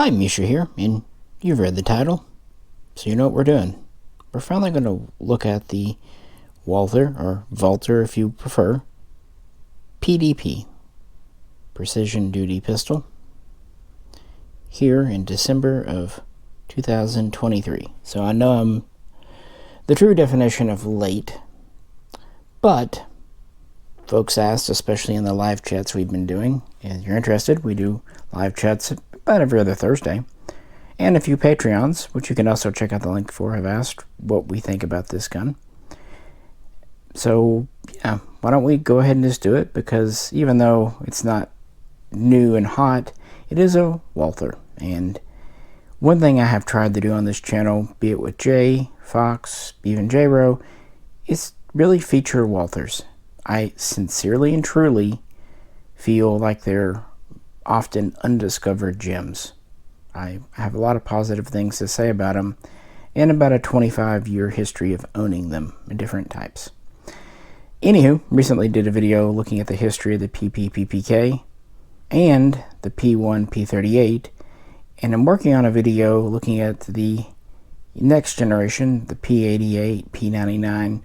Hi, Misha here, and you've read the title, so you know what we're doing. We're finally going to look at the Walther, or Walther if you prefer, PDP, Precision Duty Pistol, here in December of 2023. So I know I'm the true definition of late, but folks asked, especially in the live chats we've been doing, and if you're interested, we do live chats about every other Thursday. And a few Patreons, which you can also check out the link for, have asked what we think about this gun. So, yeah, why don't we go ahead and just do it, because even though it's not new and hot, it is a Walther. And one thing I have tried to do on this channel, be it with Jay, Fox, even J-Ro, is really feature Walthers. I sincerely and truly feel like they're often undiscovered gems. I have a lot of positive things to say about them, and about a 25-year history of owning them in different types. Anywho, recently did a video looking at the history of the PPK and the P1 P38, and I'm working on a video looking at the next generation, the P88, P99,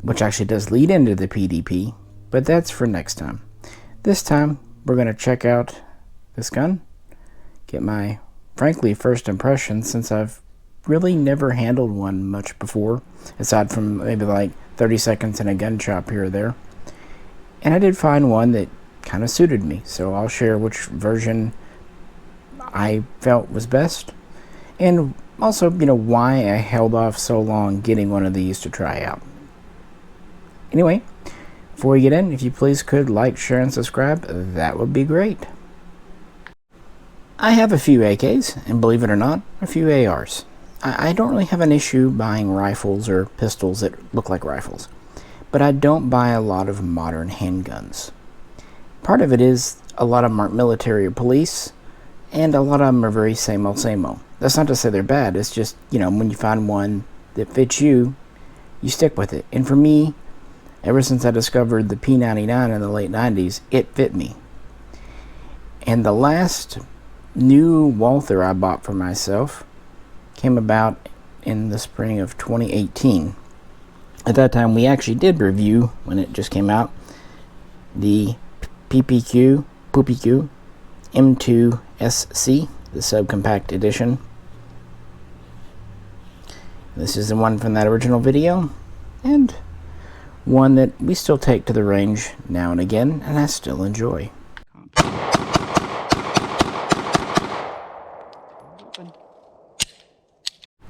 which actually does lead into the PDP, but that's for next time. This time, we're going to check out this gun, get my, frankly, first impression, since I've really never handled one much before, aside from maybe like 30 seconds in a gun shop here or there. And I did find one that kind of suited me, so I'll share which version I felt was best, and also, why I held off so long getting one of these to try out. Anyway, before we get in, if you please could like, share, and subscribe, that would be great. I have a few AKs, and believe it or not, a few ARs. I don't really have an issue buying rifles or pistols that look like rifles, but I don't buy a lot of modern handguns. Part of it is a lot of them aren't military or police, and a lot of them are very same old, same old. That's not to say they're bad, it's just, when you find one that fits you, you stick with it. And for me, ever since I discovered the P99 in the late 90s, it fit me. And the last new Walther I bought for myself came about in the spring of 2018. At that time, we actually did review, when it just came out, the Poopy M2SC, the subcompact edition. This is the one from that original video, and one that we still take to the range now and again, and I still enjoy.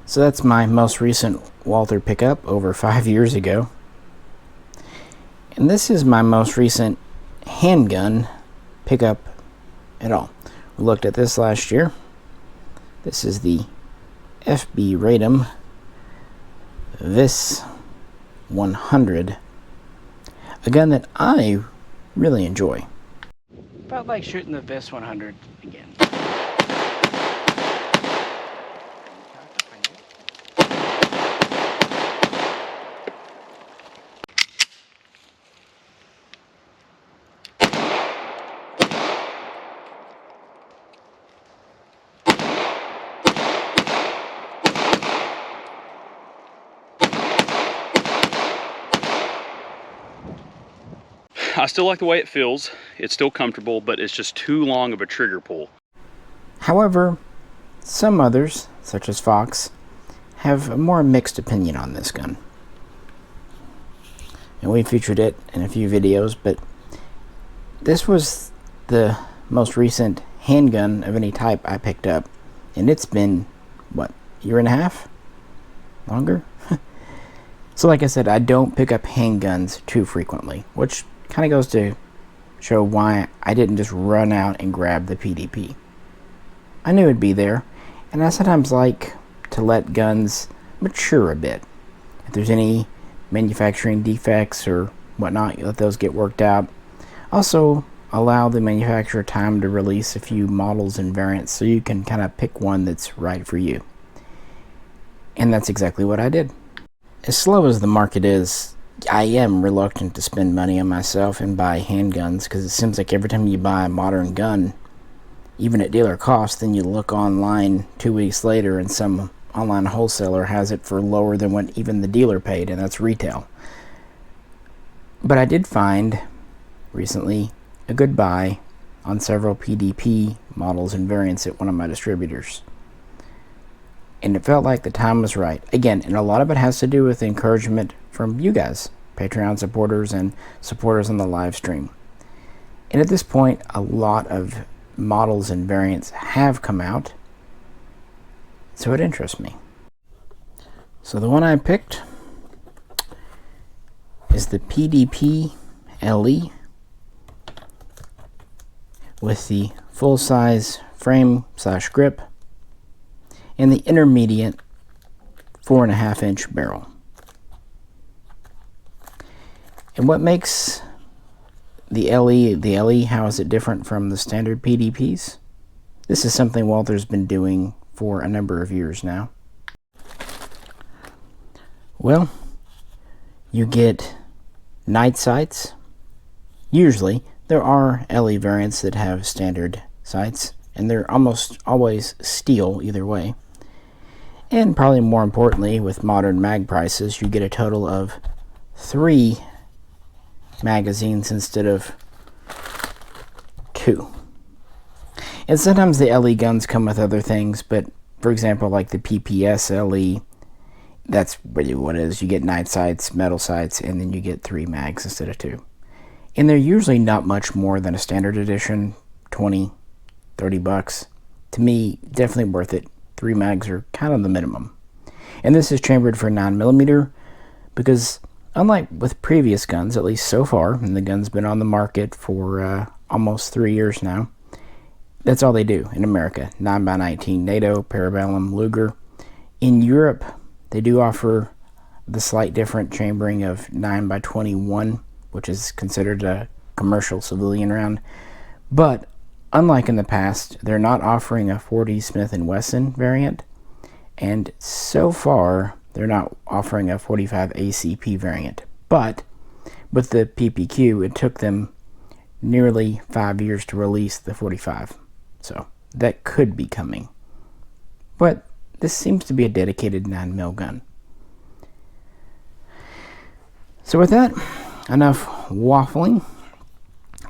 So that's my most recent Walther pickup over 5 years ago. And this is my most recent handgun pickup at all. We looked at this last year. This is the FB Radom Vis 100, a gun that I really enjoy. Felt like shooting the Vis 100 again. I still like the way it feels. It's still comfortable, but it's just too long of a trigger pull. However, some others, such as Fox, have a more mixed opinion on this gun. And we featured it in a few videos, but this was the most recent handgun of any type I picked up. And it's been, what, a year and a half? Longer? So like I said, I don't pick up handguns too frequently, which kind of goes to show why I didn't just run out and grab the PDP. I knew it'd be there, and I sometimes like to let guns mature a bit. If there's any manufacturing defects or whatnot, you let those get worked out. Also, allow the manufacturer time to release a few models and variants so you can kind of pick one that's right for you. And that's exactly what I did. As slow as the market is, I am reluctant to spend money on myself and buy handguns, because it seems like every time you buy a modern gun, even at dealer cost, then you look online 2 weeks later and some online wholesaler has it for lower than what even the dealer paid, and that's retail. But I did find recently a good buy on several PDP models and variants at one of my distributors. And it felt like the time was right. Again, and a lot of it has to do with encouragement from you guys, Patreon supporters and supporters on the live stream. And at this point, a lot of models and variants have come out, so it interests me. So the one I picked is the PDP LE with the full-size frame/grip and the intermediate 4.5-inch barrel. And what makes the LE, how is it different from the standard PDPs? This is something Walther's been doing for a number of years now. Well, you get night sights. Usually, there are LE variants that have standard sights, and they're almost always steel either way. And probably more importantly, with modern mag prices, you get a total of 3 magazines instead of 2. And sometimes the LE guns come with other things, but for example, like the PPS LE, that's really what it is. You get night sights, metal sights, and then you get 3 mags instead of 2. And they're usually not much more than a standard edition, 20, 30 bucks. To me, definitely worth it. 3 mags are kind of the minimum. And this is chambered for 9mm because unlike with previous guns, at least so far, and the gun's been on the market for almost 3 years now, that's all they do in America. 9x19 NATO, Parabellum, Luger. In Europe, they do offer the slight different chambering of 9x21, which is considered a commercial civilian round. But unlike in the past, they're not offering a 40 Smith & Wesson variant, and so far they're not offering a 45 ACP variant. But with the PPQ, it took them nearly 5 years to release the 45, so that could be coming. But this seems to be a dedicated 9mm gun. So with that, enough waffling.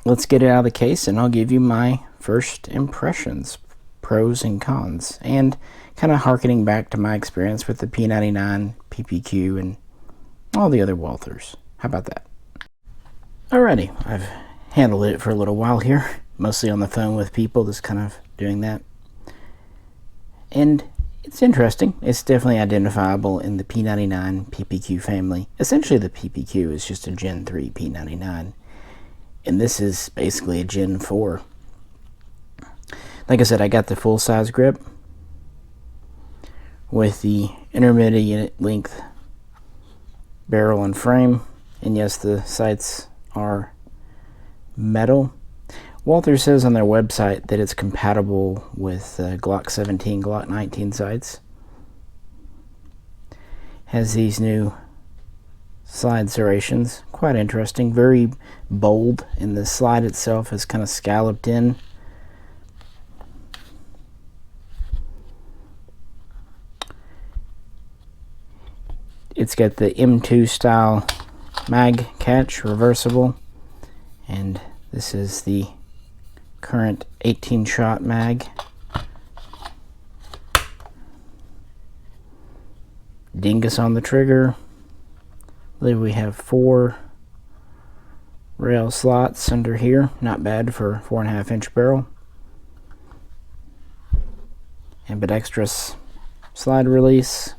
Let's get it out of the case, and I'll give you my first impressions, pros and cons, and kind of harkening back to my experience with the P99, PPQ, and all the other Walthers. How about that? Alrighty, I've handled it for a little while here, mostly on the phone with people, just kind of doing that. And it's interesting. It's definitely identifiable in the P99 PPQ family. Essentially, the PPQ is just a Gen 3 P99, and this is basically a Gen 4. Like I said, I got the full-size grip with the intermediate length barrel and frame, and yes, the sights are metal. Walther says on their website that it's compatible with Glock 17, Glock 19 sights. Has these new slide serrations, quite interesting, very bold, and the slide itself is kind of scalloped in. It's got the M2 style mag catch, reversible, and this is the current 18-shot mag. Dingus on the trigger. I believe we have 4 rail slots under here. Not bad for 4.5-inch barrel. Ambidextrous slide release.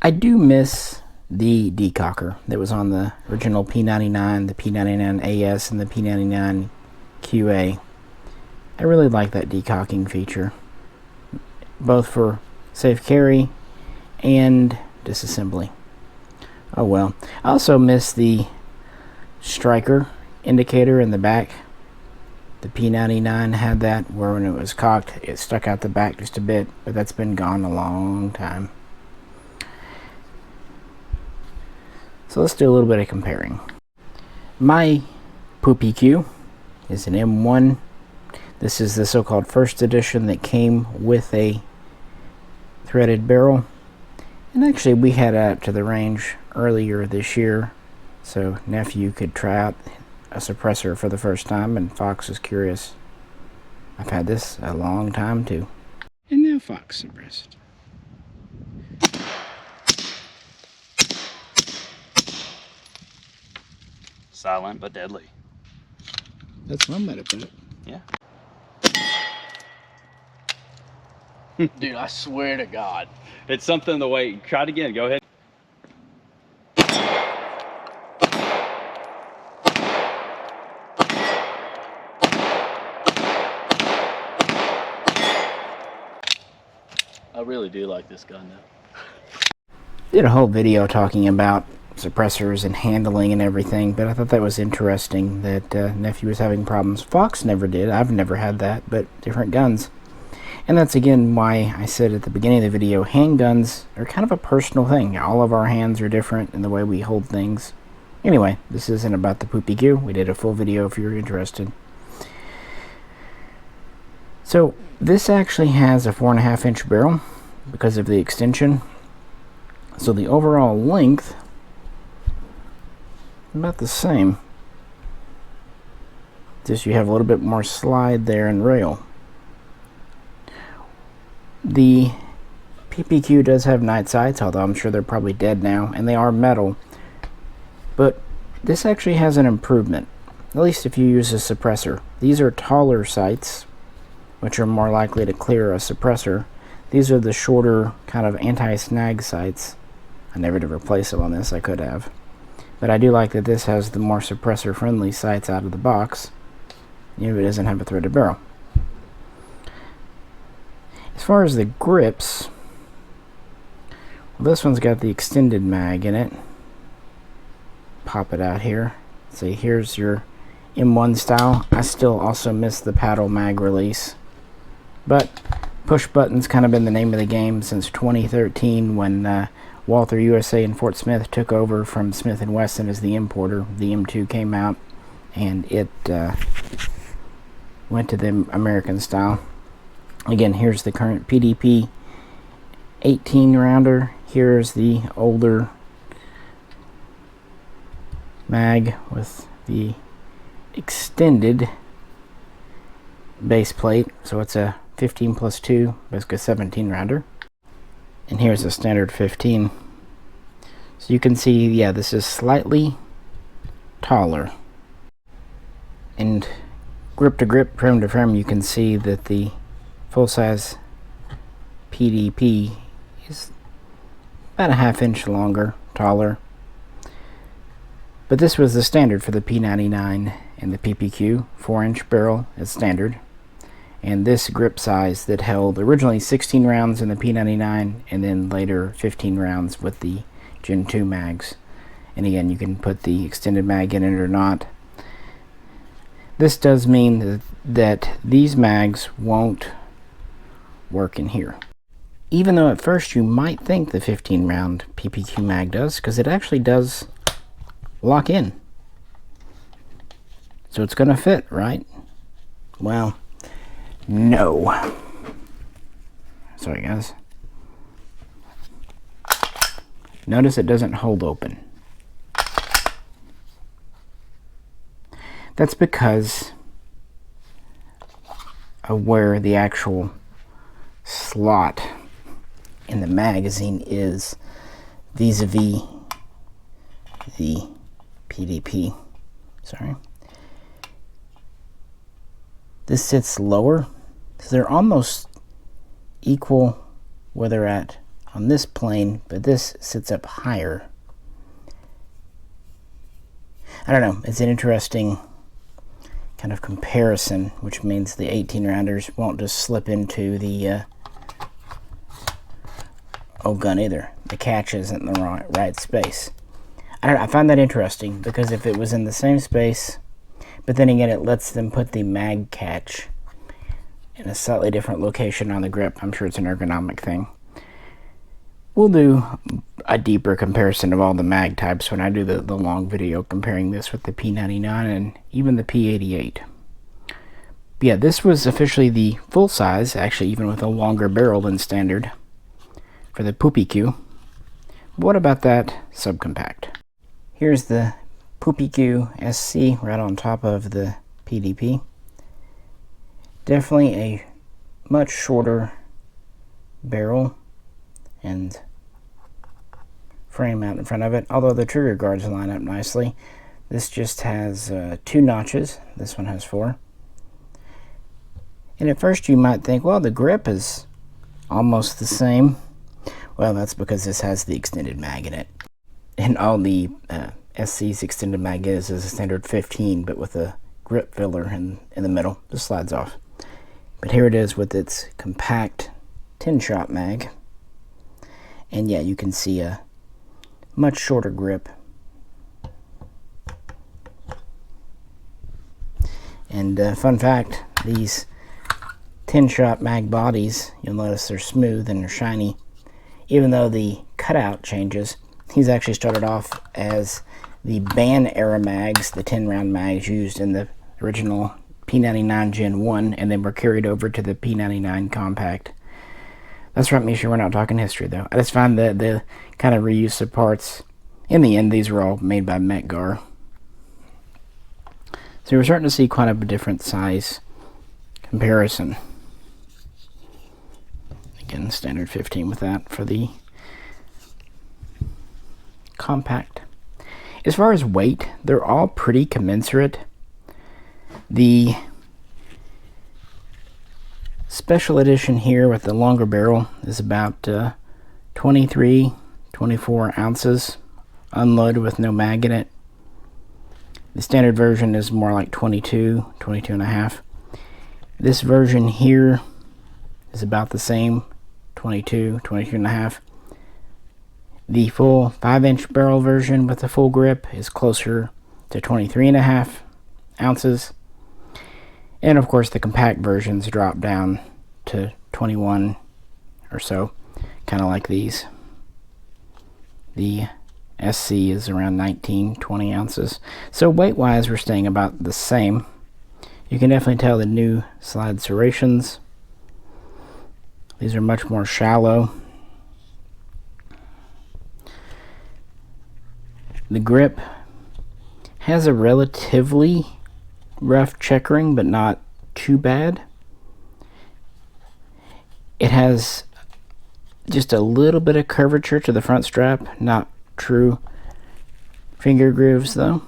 I do miss the decocker that was on the original P99, the P99 AS, and the P99 QA. I really like that decocking feature, both for safe carry and disassembly. Oh well. I also miss the striker indicator in the back. The P99 had that, where when it was cocked, it stuck out the back just a bit, but that's been gone a long time. So let's do a little bit of comparing. My PPQ is an M1. This is the so-called first edition that came with a threaded barrel. And actually we had it up to the range earlier this year, so nephew could try out a suppressor for the first time, and Fox was curious. I've had this a long time too. And now Fox suppressed. Silent but deadly. That's one way to put it. Yeah. Dude, I swear to God. It's something the way, try it again, go ahead. I really do like this gun though. Did a whole video talking about suppressors and handling and everything, but I thought that was interesting that nephew was having problems. Fox never did. I've never had that, but different guns. And that's again why I said at the beginning of the video, handguns are kind of a personal thing. All of our hands are different in the way we hold things. Anyway, this isn't about the poopy goo. We did a full video if you're interested. So this actually has a 4.5-inch barrel because of the extension. So the overall length about the same. Just you have a little bit more slide there and rail. The PPQ does have night sights, although I'm sure they're probably dead now, and they are metal. But this actually has an improvement, at least if you use a suppressor. These are taller sights, which are more likely to clear a suppressor. These are the shorter kind of anti-snag sights. I never did replace them on this, I could have. But I do like that this has the more suppressor-friendly sights out of the box, even if it doesn't have a threaded barrel. As far as the grips, well, this one's got the extended mag in it. Pop it out here. See, here's your M1 style. I still also miss the paddle mag release. But push button's kind of been the name of the game since 2013 when Walther USA in Fort Smith took over from Smith & Wesson as the importer. The M2 came out and it went to the American style. Again, here's the current PDP 18 rounder. Here's the older mag with the extended base plate. So it's a 15 plus 2, basically a 17 rounder. And here's a standard 15. So you can see, yeah, this is slightly taller. And grip to grip, frame to frame, you can see that the full-size PDP is about a 1/2 inch longer, taller. But this was the standard for the P99 and the PPQ. 4-inch barrel is standard. And this grip size that held originally 16 rounds in the P99 and then later 15 rounds with the Gen 2 mags. And again, you can put the extended mag in it or not. This does mean that these mags won't work in here. Even though at first you might think the 15 round PPQ mag does, because it actually does lock in. So it's going to fit, right? Well, no. Sorry guys. Notice it doesn't hold open. That's because of where the actual slot in the magazine is vis-a-vis the PDP. Sorry. This sits lower, so they're almost equal where they're at on this plane, but this sits up higher. I don't know, it's an interesting kind of comparison, which means the 18 rounders won't just slip into the old gun either. The catch isn't in the right space. I don't know, I find that interesting because if it was in the same space, but then again it lets them put the mag catch in a slightly different location on the grip. I'm sure it's an ergonomic thing. We'll do a deeper comparison of all the mag types when I do the long video comparing this with the P99 and even the P88. But yeah, this was officially the full size, actually even with a longer barrel than standard, for the PDP. What about that subcompact? Here's the PDP SC right on top of the PDP. Definitely a much shorter barrel and frame out in front of it, although the trigger guards line up nicely. This just has 2 notches. This one has 4. And at first you might think, well, the grip is almost the same. Well, that's because this has the extended mag in it. And all the SC's extended mag is a standard 15, but with a grip filler in the middle. Just slides off. But here it is with its compact 10-shot mag. And yeah, you can see a much shorter grip. And fun fact, these 10-shot mag bodies, you'll notice they're smooth and they're shiny. Even though the cutout changes, these actually started off as the band era mags, the 10-round mags used in the original P99 Gen 1, and then were carried over to the P99 Compact. That's right, Misha, we're not talking history, though. I just find that the kind of reuse of parts, in the end, these were all made by Metgar. So we're starting to see quite a different size comparison. Again, standard 15 with that for the compact. As far as weight, they're all pretty commensurate. The special edition here with the longer barrel is about 23, 24 ounces unloaded with no mag in it. The standard version is more like 22, 22 and a half. This version here is about the same, 22, 22 and a half. The full 5-inch barrel version with the full grip is closer to 23 and a half ounces. And of course the compact versions drop down to 21 or so, kind of like these. The SC is around 19, 20 ounces. So weight-wise, we're staying about the same. You can definitely tell the new slide serrations. These are much more shallow. The grip has a relatively rough checkering, but not too bad. It has just a little bit of curvature to the front strap, not true finger grooves though.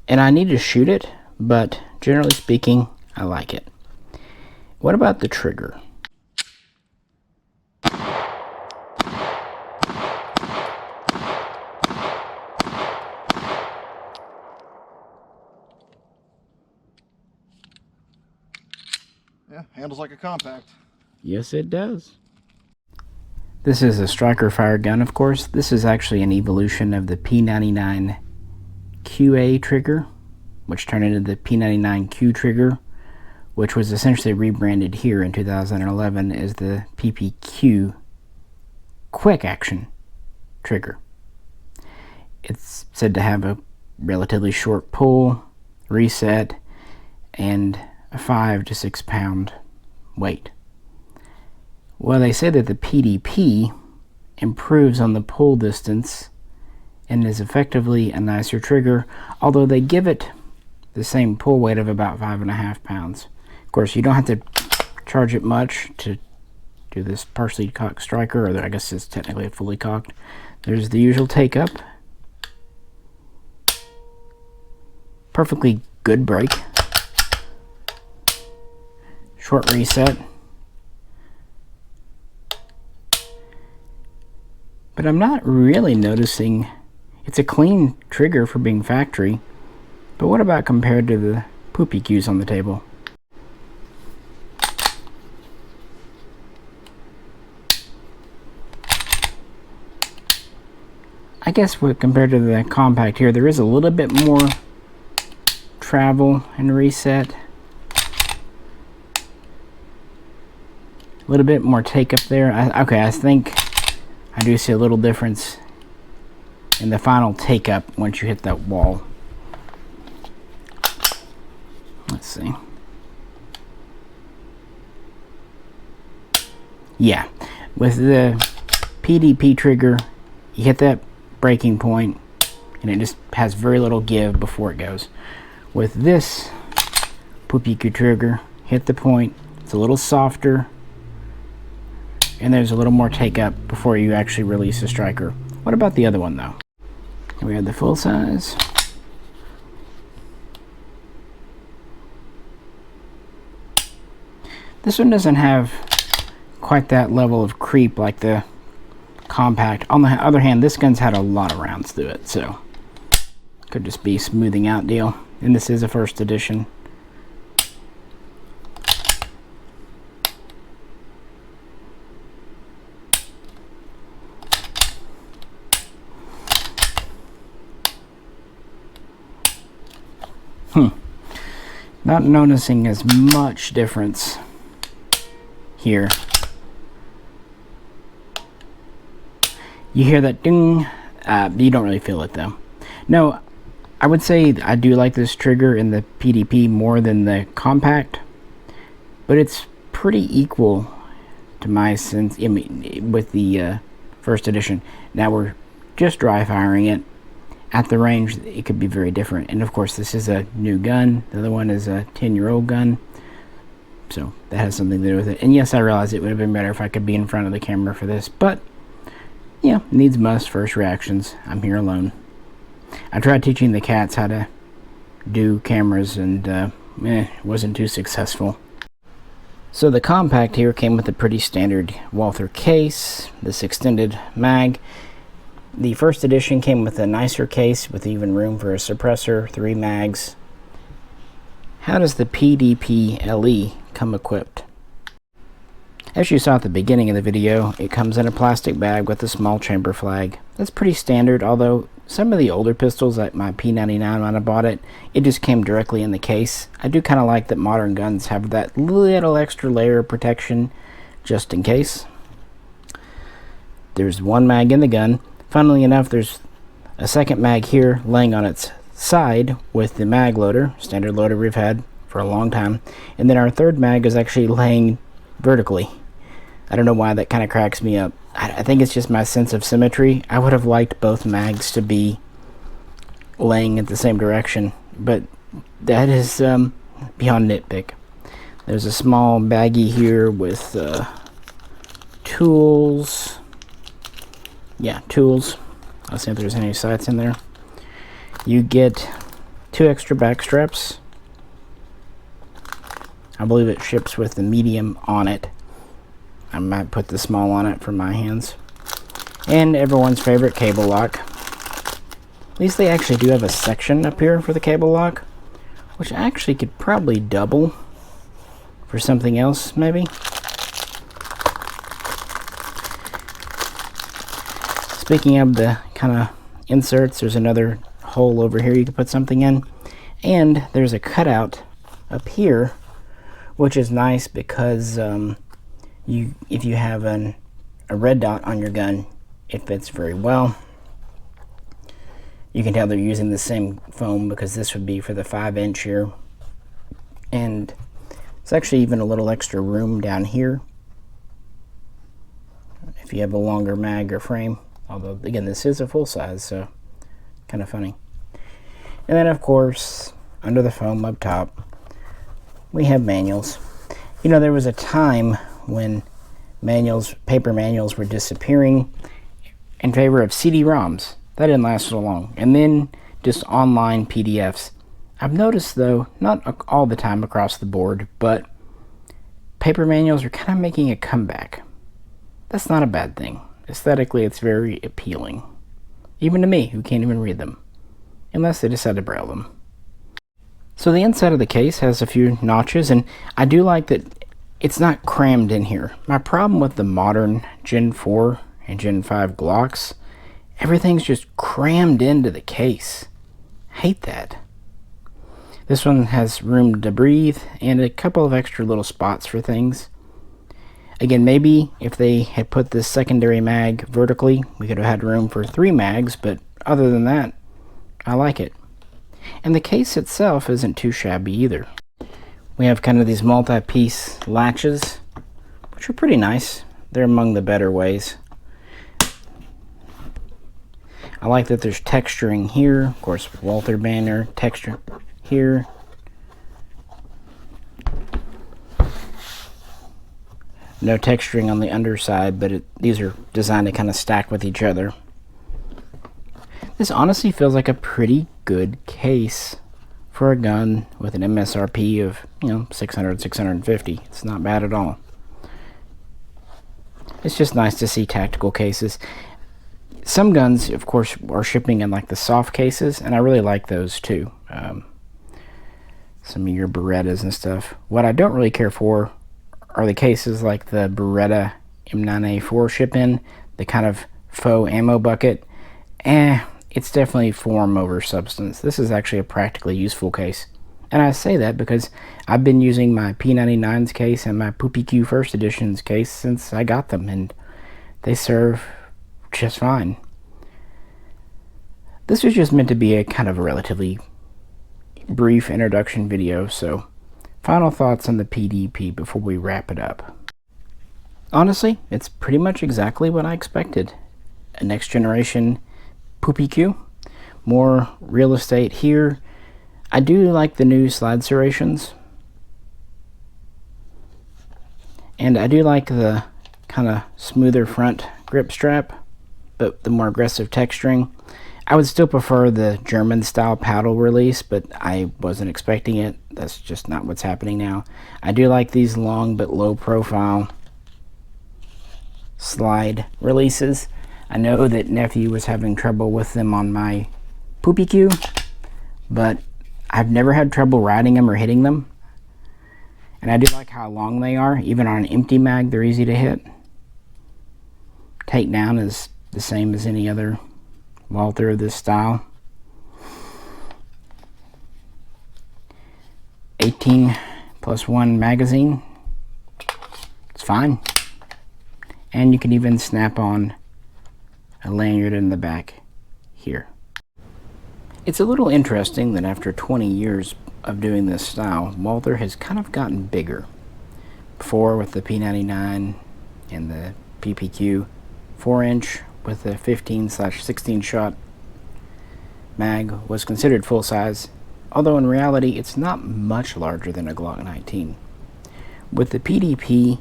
And I need to shoot it, but generally speaking, I like it. What about the trigger? Yeah, handles like a compact. Yes, it does. This is a striker fire gun, of course. This is actually an evolution of the P99 QA trigger, which turned into the P99Q trigger, which was essentially rebranded here in 2011 as the PPQ quick action trigger. It's said to have a relatively short pull, reset, and a 5 to 6 pound weight. Well, they say that the PDP improves on the pull distance and is effectively a nicer trigger, although they give it the same pull weight of about 5.5 pounds. Of course, you don't have to charge it much to do this partially cocked striker, or I guess it's technically fully cocked. There's the usual take up. Perfectly good break. Short reset. But I'm not really noticing. It's a clean trigger for being factory, but what about compared to the PDPs on the table? I guess compared to the compact here, there is a little bit more travel and reset. A little bit more take up there. Okay, I think I do see a little difference and the final take up once you hit that wall. Let's see. Yeah, with the PDP trigger, you hit that breaking point and it just has very little give before it goes. With this Pupiku trigger, hit the point, it's a little softer, and there's a little more take up before you actually release the striker. What about the other one though? Here we have the full size. This one doesn't have quite that level of creep like the compact. On the other hand, this gun's had a lot of rounds through it, so could just be a smoothing out deal. And this is a first edition. Not noticing as much difference here. You hear that ding, you don't really feel it though. No, I would say I do like this trigger in the PDP more than the compact, but it's pretty equal to my sense. I mean, with the first edition. Now we're just dry firing it. At the range, it could be very different. And of course, this is a new gun. The other one is a 10-year-old gun. So that has something to do with it. And yes, I realize it would have been better if I could be in front of the camera for this. But, yeah, needs must, first reactions. I'm here alone. I tried teaching the cats how to do cameras and wasn't too successful. So the compact here came with a pretty standard Walther case, this extended mag. The first edition came with a nicer case with even room for a suppressor, 3 mags. How does the PDP LE come equipped? As you saw at the beginning of the video, it comes in a plastic bag with a small chamber flag. That's pretty standard, although some of the older pistols, like my P99 when I bought it, it just came directly in the case. I do kind of like that modern guns have that little extra layer of protection just in case. There's 1 mag in the gun. Funnily enough, there's a second mag here laying on its side with the mag loader, standard loader we've had for a long time. And then our third mag is actually laying vertically. I don't know why that kind of cracks me up. I think it's just my sense of symmetry. I would have liked both mags to be laying in the same direction, but that is beyond nitpick. There's a small baggie here with tools. Yeah, tools. I'll see if there's any sights in there. You get 2 extra back straps. I believe it ships with the medium on it. I might put the small on it for my hands. And everyone's favorite cable lock. At least they actually do have a section up here for the cable lock, which actually could probably double for something else, maybe. Speaking of the kind of inserts, there's another hole over here you can put something in. And there's a cutout up here, which is nice because if you have a red dot on your gun, it fits very well. You can tell they're using the same foam because this would be for the 5-inch here. And it's actually even a little extra room down here if you have a longer mag or frame. Although, again, this is a full size, so kind of funny. And then, of course, under the foam up top, we have manuals. You know, there was a time when paper manuals were disappearing in favor of CD-ROMs. That didn't last so long. And then just online PDFs. I've noticed, though, not all the time across the board, but paper manuals are kind of making a comeback. That's not a bad thing. Aesthetically, it's very appealing. Even to me, who can't even read them. Unless they decide to braille them. So the inside of the case has a few notches, and I do like that it's not crammed in here. My problem with the modern Gen 4 and Gen 5 Glocks, everything's just crammed into the case. Hate that. This one has room to breathe, and a couple of extra little spots for things. Again, maybe if they had put this secondary mag vertically, we could have had room for 3 mags, but other than that, I like it. And the case itself isn't too shabby either. We have kind of these multi-piece latches, which are pretty nice. They're among the better ways. I like that there's texturing here. Of course, Walther banner, texture here. No texturing on the underside, but these are designed to kind of stack with each other. This honestly feels like a pretty good case for a gun with an MSRP of, you know, 600, 650. It's not bad at all. It's just nice to see tactical cases. Some guns, of course, are shipping in like the soft cases, and I really like those too. Some of your Berettas and stuff. What I don't really care for are the cases like the Beretta M9A4 ship in, the kind of faux ammo bucket. It's definitely form over substance. This is actually a practically useful case. And I say that because I've been using my P99's case and my PDP First Edition's case since I got them, and they serve just fine. This was just meant to be a kind of a relatively brief introduction video, so final thoughts on the PDP before we wrap it up. Honestly, it's pretty much exactly what I expected. A next generation PDP, more real estate here. I do like the new slide serrations, and I do like the kind of smoother front grip strap, but the more aggressive texturing. I would still prefer the German style paddle release, but I wasn't expecting it. That's just not what's happening now. I do like these long but low profile slide releases. I know that Nephew was having trouble with them on my PDP, but I've never had trouble riding them or hitting them. And I do like how long they are. Even on an empty mag, they're easy to hit. Takedown is the same as any other Walther of this style. 18+1 magazine. It's fine. And you can even snap on a lanyard in the back here. It's a little interesting that after 20 years of doing this style, Walther has kind of gotten bigger. Before with the P99 and the PPQ, 4-inch with the 15/16 shot mag was considered full size, although in reality it's not much larger than a Glock 19. With the PDP,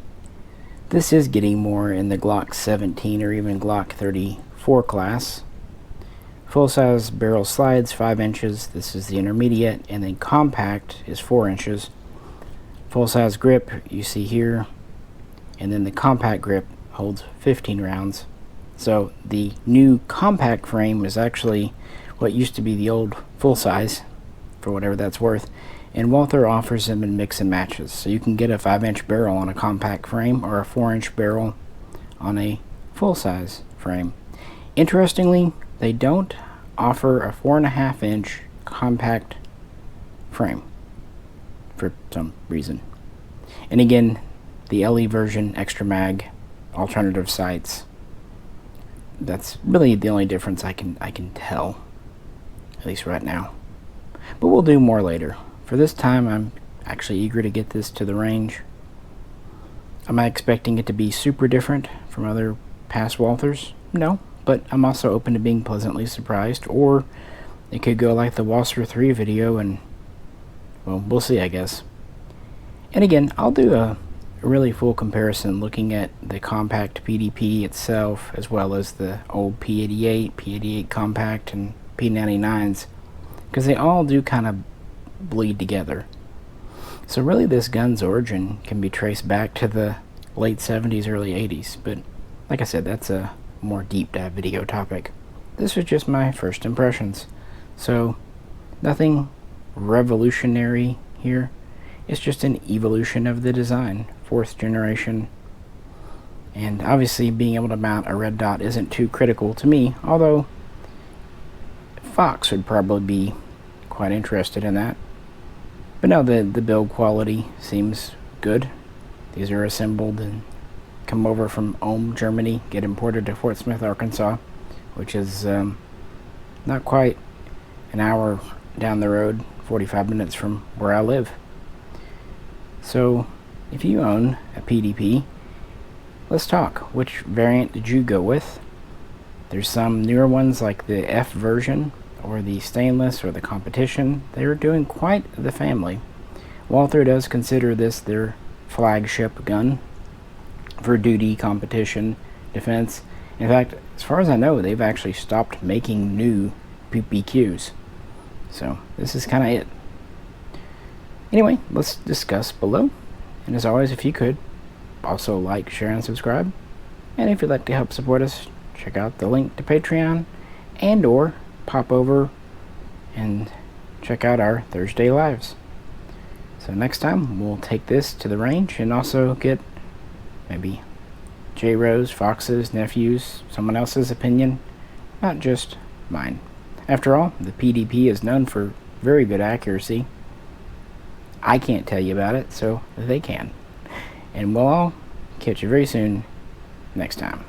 this is getting more in the Glock 17 or even Glock 34 class. Full size barrel slides 5 inches, this is the intermediate, and then compact is 4 inches. Full size grip you see here, and then the compact grip holds 15 rounds. So the new compact frame is actually what used to be the old full size, for whatever that's worth, and Walther offers them in mix and matches. So you can get a 5-inch barrel on a compact frame or a 4-inch barrel on a full size frame. Interestingly, they don't offer a 4.5-inch compact frame for some reason. And again, the LE version, extra mag, alternative sights. That's really the only difference I can tell, at least right now. But we'll do more later. For this time, I'm actually eager to get this to the range. Am I expecting it to be super different from other past Walthers? No, but I'm also open to being pleasantly surprised, or it could go like the Walther 3 video and, well, we'll see, I guess. And again, I'll do a really full comparison looking at the compact PDP itself, as well as the old P88, P88 compact, and P99s, because they all do kind of bleed together. So really this gun's origin can be traced back to the late 70s, early 80s, but like I said, that's a more deep dive video topic. This was just my first impressions, so nothing revolutionary here. It's just an evolution of the design, 4th generation, and obviously being able to mount a red dot isn't too critical to me, although Fox would probably be quite interested in that. But no, the build quality seems good. These are assembled and come over from Ulm, Germany, get imported to Fort Smith, Arkansas, which is not quite an hour down the road, 45 minutes from where I live. So if you own a PDP, let's talk. Which variant did you go with? There's some newer ones like the F version or the stainless or the competition. They're doing quite the family. Walther does consider this their flagship gun for duty, competition, defense. In fact, as far as I know, they've actually stopped making new PPQs. So this is kind of it. Anyway, let's discuss below. And as always, if you could, also like, share, and subscribe. And if you'd like to help support us, check out the link to Patreon, and or pop over and check out our Thursday lives. So next time, we'll take this to the range and also get maybe J-Rose, Fox's, nephews, someone else's opinion, not just mine. After all, the PDP is known for very good accuracy. I can't tell you about it, so they can. And we'll all catch you very soon next time.